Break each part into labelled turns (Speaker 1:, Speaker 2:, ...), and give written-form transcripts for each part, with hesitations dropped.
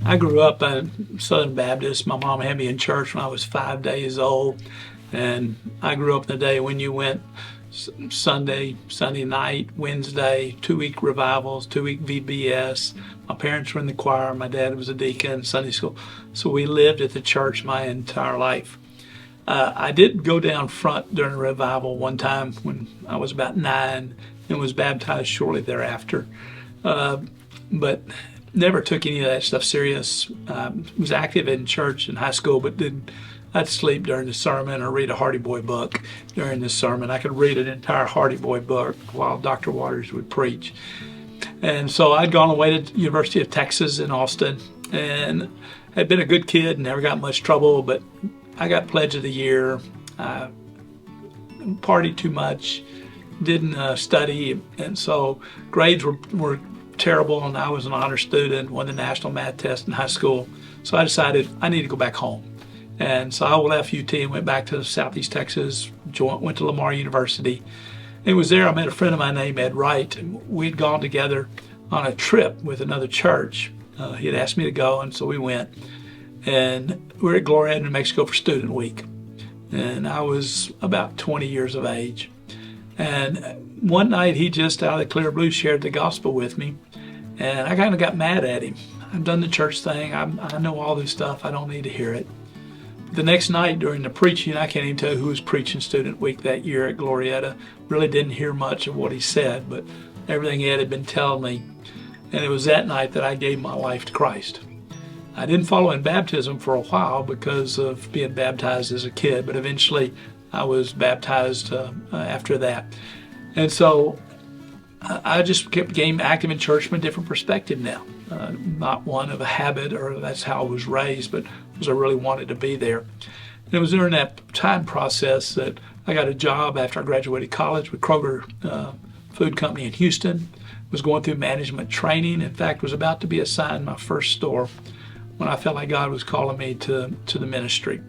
Speaker 1: I grew up in Southern Baptist. My mom had me in church when I was 5 days old. And I grew up in the day when you went Sunday night, Wednesday, 2-week revivals, 2-week VBS. My parents were in the choir. My dad was a deacon, Sunday school. So we lived at the church my entire life. I did go down front during a revival one time when I was about 9 and was baptized shortly thereafter. But never took any of that stuff serious. Was active in church in high school, but I'd sleep during the sermon or read a Hardy Boy book during the sermon. I could read an entire Hardy Boy book while Dr. Waters would preach. And so I'd gone away to the University of Texas in Austin and had been a good kid, never got much trouble, but I got Pledge of the Year. I partied too much, didn't study, and so grades were terrible, and I was an honor student, won the national math test in high school. So I decided I need to go back home. And so I left UT and went back to Southeast Texas, went to Lamar University. And was there I met a friend of mine named Ed Wright. And we'd gone together on a trip with another church. He had asked me to go, and so we went. And we were at Glorieta, New Mexico for Student Week. And I was about 20 years of age. And one night he just out of the clear blue shared the gospel with me. And I kind of got mad at him. I've done the church thing. I know all this stuff. I don't need to hear it. The next night during the preaching, I can't even tell who was preaching Student Week that year at Glorieta. Really didn't hear much of what he said, but everything Ed had been telling me. And it was that night that I gave my life to Christ. I didn't follow in baptism for a while because of being baptized as a kid, but eventually I was baptized after that. And so I just kept getting active in church from a different perspective now. Not one of a habit or that's how I was raised, but because I really wanted to be there. And it was during that time process that I got a job after I graduated college with Kroger Food Company in Houston. Was going through management training. In fact, was about to be assigned my first store when I felt like God was calling me to the ministry.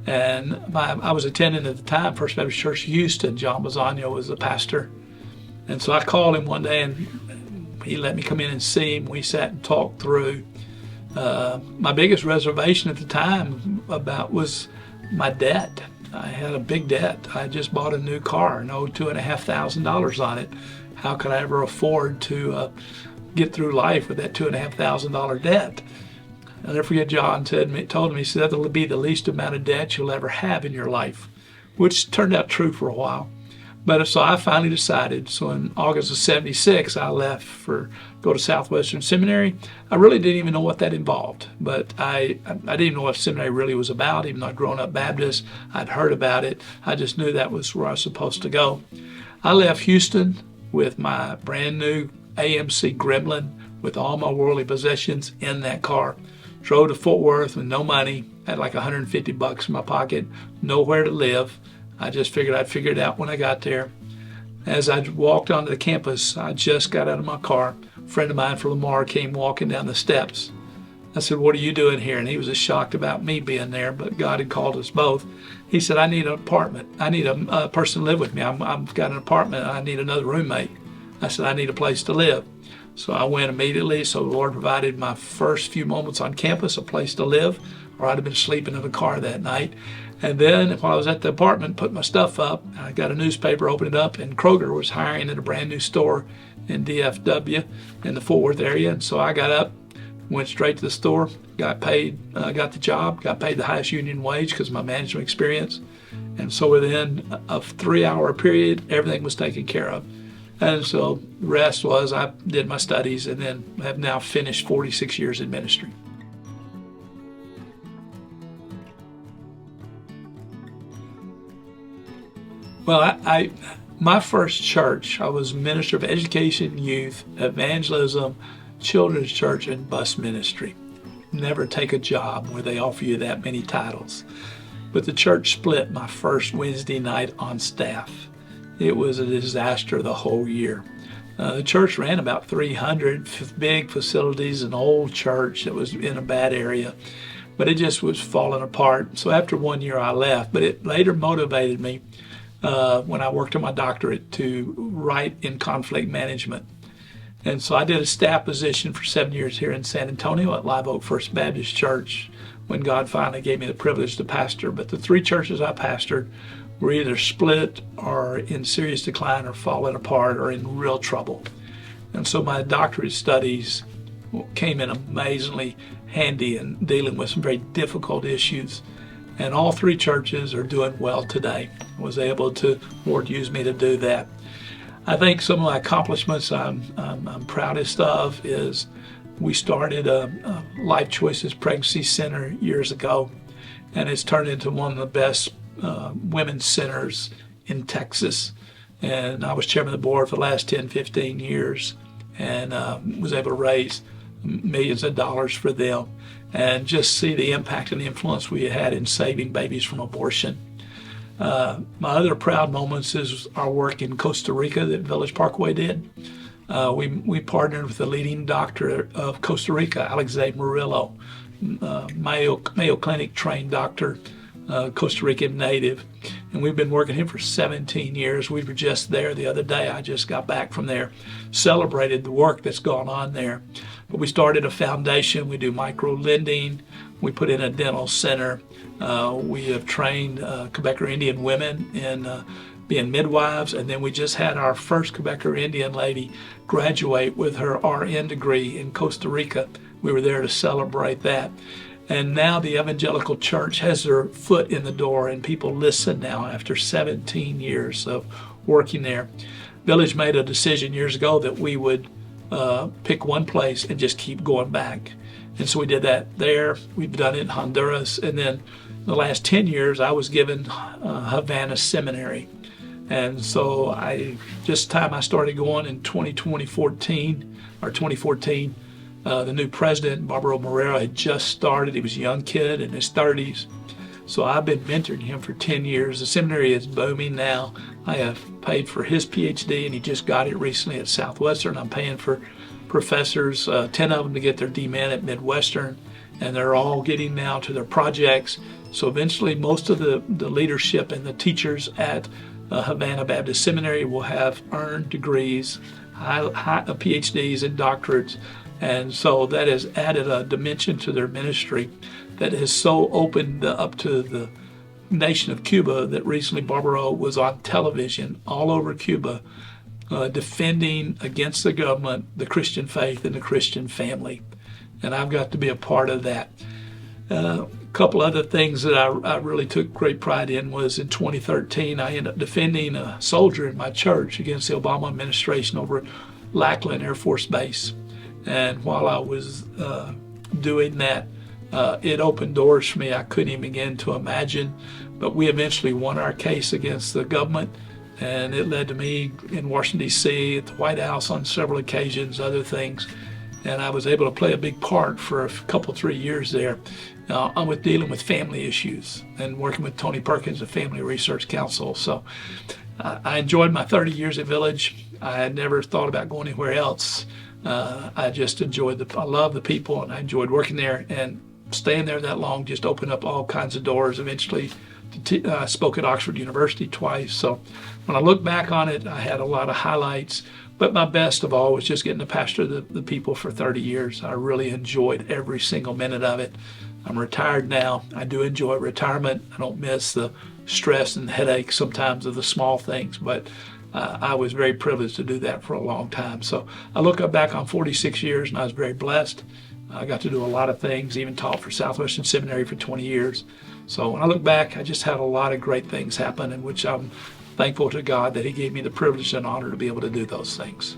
Speaker 1: And I was attending at the time First Baptist Church Houston. John Bazano was the pastor. And so I called him one day and he let me come in and see him. We sat and talked through. My biggest reservation at the time was my debt. I had a big debt. I just bought a new car and owed $2,500 on it. How could I ever afford to get through life with that $2,500 debt? I'll never forget John told me, he said, that'll be the least amount of debt you'll ever have in your life, which turned out true for a while. But so I finally decided. So in August of '76, I left go to Southwestern Seminary. I really didn't even know what that involved, but I didn't even know what seminary really was about. Even though I'd grown up Baptist, I'd heard about it. I just knew that was where I was supposed to go. I left Houston with my brand new AMC Gremlin with all my worldly possessions in that car. Drove to Fort Worth with no money, had like $150 in my pocket, nowhere to live. I just figured I'd figure it out when I got there. As I walked onto the campus, I just got out of my car. A friend of mine from Lamar came walking down the steps. I said, "What are you doing here?" And he was as shocked about me being there, but God had called us both. He said, "I need an apartment. I need a person to live with me. I've got an apartment. I need another roommate." I said, "I need a place to live." So I went immediately. So the Lord provided my first few moments on campus a place to live, or I'd have been sleeping in the car that night. And then while I was at the apartment, put my stuff up, I got a newspaper, opened it up, and Kroger was hiring at a brand new store in DFW in the Fort Worth area. And so I got up, went straight to the store, got paid, got the job, got paid the highest union wage because of my management experience. And so within a 3-hour period, everything was taken care of. And so the rest was I did my studies and then have now finished 46 years in ministry. Well, my first church, I was minister of education, youth, evangelism, children's church, and bus ministry. Never take a job where they offer you that many titles. But the church split my first Wednesday night on staff. It was a disaster the whole year. The church ran about 300 big facilities, an old church that was in a bad area, but it just was falling apart. So after 1 year I left, but it later motivated me when I worked on my doctorate to write in conflict management. And so I did a staff position for 7 years here in San Antonio at Live Oak First Baptist Church when God finally gave me the privilege to pastor. But the 3 churches I pastored were either split or in serious decline or falling apart or in real trouble. And so my doctorate studies came in amazingly handy in dealing with some very difficult issues. And all 3 churches are doing well today. I was able to, Lord used me to do that. I think some of my accomplishments I'm proudest of is we started a Life Choices Pregnancy Center years ago, and it's turned into one of the best women's centers in Texas. And I was chairman of the board for the last 10, 15 years and was able to raise millions of dollars for them and just see the impact and the influence we had in saving babies from abortion. My other proud moments is our work in Costa Rica that Village Parkway did. We partnered with the leading doctor of Costa Rica, Alexei Murillo, Mayo Clinic trained doctor, Costa Rican native, and we've been working him for 17 years. We were just there the other day. I just got back from there, celebrated the work that's gone on there. But we started a foundation. We do micro lending. We put in a dental center. We have trained Quebecer Indian women in being midwives, and then we just had our first Quebecer Indian lady graduate with her RN degree in Costa Rica. We were there to celebrate that. And now the evangelical church has their foot in the door, and people listen now after 17 years of working there. Village made a decision years ago that we would pick one place and just keep going back. And so we did that there. We've done it in Honduras. And then the last 10 years, I was given Havana Seminary. And so time I started going in 2014, the new president, Barbaro Morera, had just started. He was a young kid in his 30s. So I've been mentoring him for 10 years. The seminary is booming now. I have paid for his PhD, and he just got it recently at Southwestern. I'm paying for professors, 10 of them to get their DMin at Midwestern, and they're all getting now to their projects. So eventually most of the leadership and the teachers at Havana Baptist Seminary will have earned degrees, PhDs and doctorates. And so that has added a dimension to their ministry that has so opened up to the nation of Cuba that recently Barbaro was on television all over Cuba defending against the government, the Christian faith, and the Christian family. And I've got to be a part of that. A couple other things that I really took great pride in was in 2013, I ended up defending a soldier in my church against the Obama administration over at Lackland Air Force Base. And while I was doing that, it opened doors for me I couldn't even begin to imagine. But we eventually won our case against the government, and it led to me in Washington, D.C., at the White House on several occasions, other things. And I was able to play a big part for a couple, 3 years there. I'm dealing with family issues and working with Tony Perkins, the Family Research Council. So I enjoyed my 30 years at Village. I had never thought about going anywhere else. I just I love the people, and I enjoyed working there, and staying there that long just opened up all kinds of doors. Eventually, I spoke at Oxford University twice. So when I look back on it, I had a lot of highlights, but my best of all was just getting to pastor the people for 30 years. I really enjoyed every single minute of it. I'm retired now. I do enjoy retirement. I don't miss the stress and headache sometimes of the small things, but I was very privileged to do that for a long time. So I look back on 46 years, and I was very blessed. I got to do a lot of things, even taught for Southwestern Seminary for 20 years. So when I look back, I just had a lot of great things happen, in which I'm thankful to God that He gave me the privilege and honor to be able to do those things.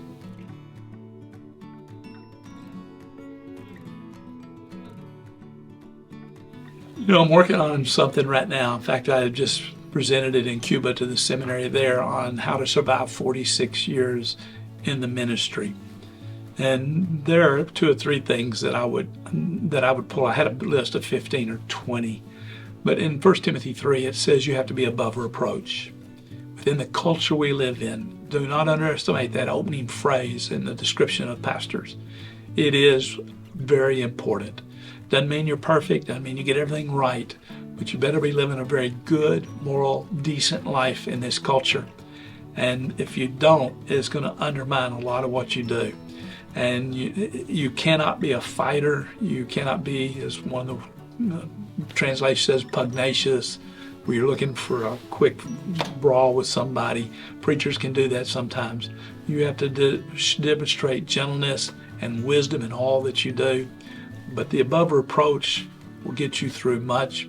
Speaker 1: I'm working on something right now. In fact, I just presented it in Cuba to the seminary there on how to survive 46 years in the ministry. And there are 2 or 3 things that I would pull. I had a list of 15 or 20. But in 1 Timothy 3, it says you have to be above reproach. Within the culture we live in, do not underestimate that opening phrase in the description of pastors. It is very important. Doesn't mean you're perfect, doesn't mean you get everything right, but you better be living a very good, moral, decent life in this culture. And if you don't, it's going to undermine a lot of what you do. And you cannot be a fighter. You cannot be, as one of the translations says, pugnacious, where you're looking for a quick brawl with somebody. Preachers can do that sometimes. You have to demonstrate gentleness and wisdom in all that you do. But the above reproach will get you through much.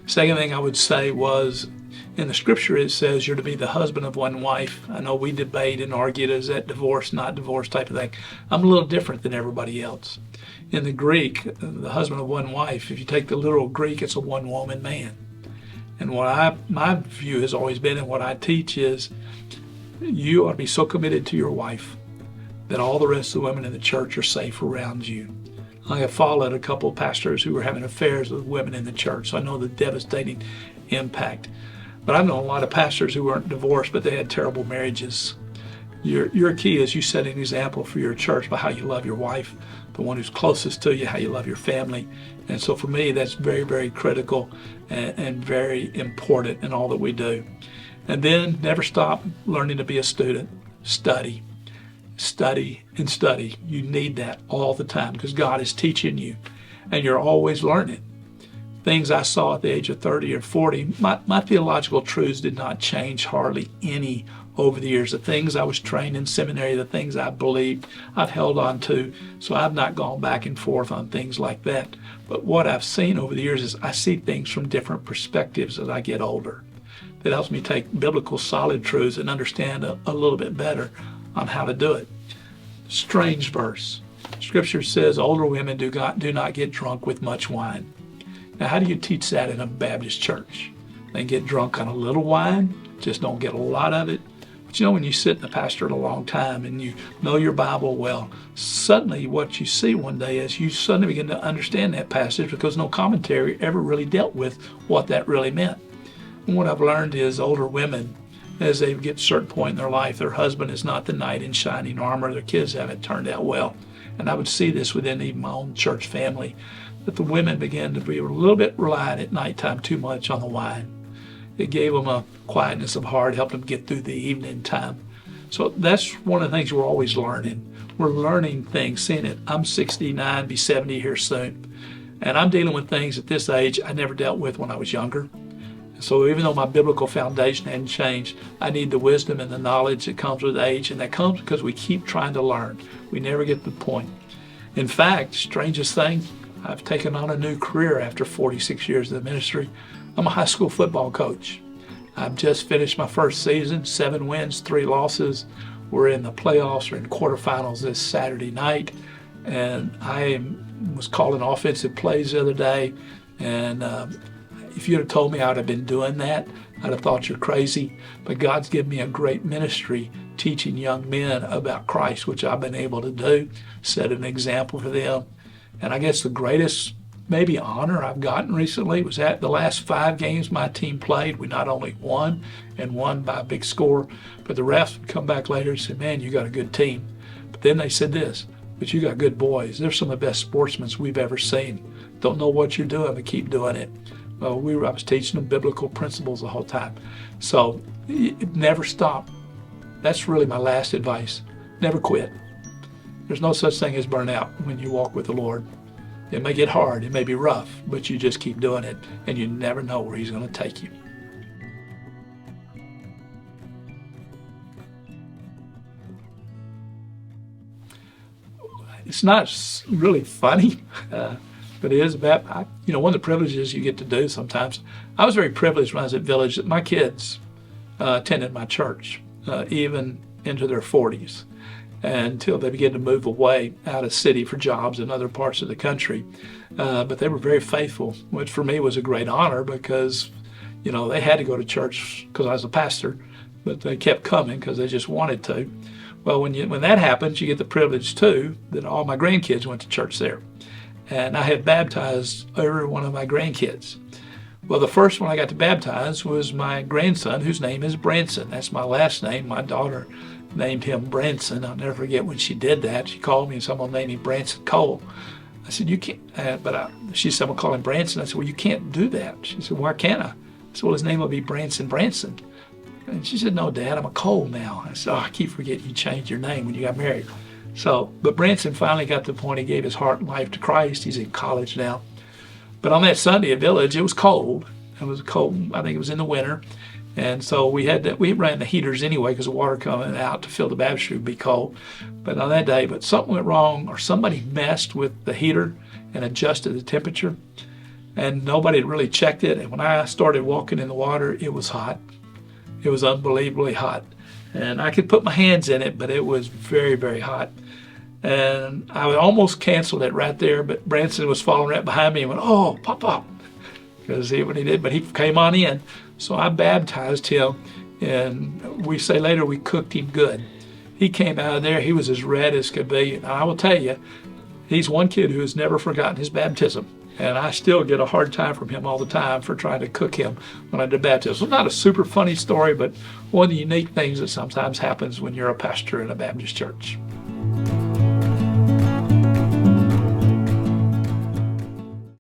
Speaker 1: Second thing I would say was, in the scripture it says you're to be the husband of one wife. I know we debate and argue, is that divorce, not divorce type of thing. I'm a little different than everybody else. In the Greek, the husband of one wife, if you take the literal Greek, it's a one-woman man. And my view has always been, and what I teach is, you ought to be so committed to your wife that all the rest of the women in the church are safe around you. I have followed a couple of pastors who were having affairs with women in the church, so I know the devastating impact. But I've known a lot of pastors who weren't divorced, but they had terrible marriages. Your key is you set an example for your church by how you love your wife, the one who's closest to you, how you love your family. And so for me, that's very, very critical and very important in all that we do. And then never stop learning to be a student. Study, study, and study. You need that all the time because God is teaching you, and you're always learning. Things I saw at the age of 30 or 40, my theological truths did not change hardly any over the years. The things I was trained in seminary, the things I believed, I've held on to. So I've not gone back and forth on things like that. But what I've seen over the years is I see things from different perspectives as I get older. That helps me take biblical solid truths and understand a little bit better on how to do it. Strange verse. Scripture says older women do not get drunk with much wine. Now, how do you teach that in a Baptist church? They get drunk on a little wine, just don't get a lot of it. But you know, when you sit in the pastorate a long time and you know your Bible well, suddenly what you see one day is you suddenly begin to understand that passage because no commentary ever really dealt with what that really meant. And what I've learned is older women, as they get to a certain point in their life, their husband is not the knight in shining armor, their kids haven't turned out well. And I would see this within even my own church family, that the women began to be a little bit reliant at nighttime too much on the wine. It gave them a quietness of heart, helped them get through the evening time. So that's one of the things we're always learning. We're learning things, seeing it. I'm 69, be 70 here soon. And I'm dealing with things at this age I never dealt with when I was younger. So even though my biblical foundation hadn't changed, I need the wisdom and the knowledge that comes with age, and that comes because we keep trying to learn. We never get to the point. In fact, strangest thing, I've taken on a new career after 46 years of the ministry. I'm a high school football coach. I've just finished my first season, 7 wins, 3 losses. We're in the playoffs, we're in quarterfinals this Saturday night, and I was calling offensive plays the other day, and if you'd have told me I'd have been doing that, I'd have thought you're crazy. But God's given me a great ministry teaching young men about Christ, which I've been able to do, set an example for them. And I guess the greatest maybe honor I've gotten recently was at the last 5 games my team played. We not only won, and won by a big score, but the refs would come back later and say, man, you got a good team. But then they said this, but you got good boys. They're some of the best sportsmen we've ever seen. Don't know what you're doing, but keep doing it. Well, I was teaching them biblical principles the whole time. So never stop. That's really my last advice. Never quit. There's no such thing as burnout when you walk with the Lord. It may get hard, it may be rough, but you just keep doing it, and you never know where He's going to take you. It's not really funny. But it is about, one of the privileges you get to do sometimes. I was very privileged when I was at Village that my kids attended my church, even into their 40s, until they began to move away out of city for jobs in other parts of the country. But they were very faithful, which for me was a great honor because, they had to go to church because I was a pastor, but they kept coming because they just wanted to. Well, when that happens, you get the privilege too that all my grandkids went to church there. And I had baptized every one of my grandkids. Well, the first one I got to baptize was my grandson, whose name is Branson. That's my last name. My daughter named him Branson. I'll never forget when she did that. She called me and someone named me Branson Cole. I said, you can't, she said, someone called him Branson. I said, well, you can't do that. She said, why can't I? I said, well, his name will be Branson. And she said, no, Dad, I'm a Cole now. I said, I keep forgetting you changed your name when you got married. So, but Branson finally got to the point he gave his heart and life to Christ. He's in college now. But on that Sunday at Village, it was cold. It was cold. I think it was in the winter. And so we ran the heaters anyway because the water coming out to fill the baptistry would be cold. But on that day, something went wrong, or somebody messed with the heater and adjusted the temperature, and nobody had really checked it. And when I started walking in the water, it was hot. It was unbelievably hot. And I could put my hands in it, but it was very, very hot. And I would almost canceled it right there, but Branson was following right behind me and went, "Oh, pop," because when he did, but he came on in. So I baptized him, and we say later we cooked him good. He came out of there, he was as red as could be. And I will tell you, he's one kid who has never forgotten his baptism. And I still get a hard time from him all the time for trying to cook him when I did baptism. It's not a super funny story, but one of the unique things that sometimes happens when you're a pastor in a Baptist church.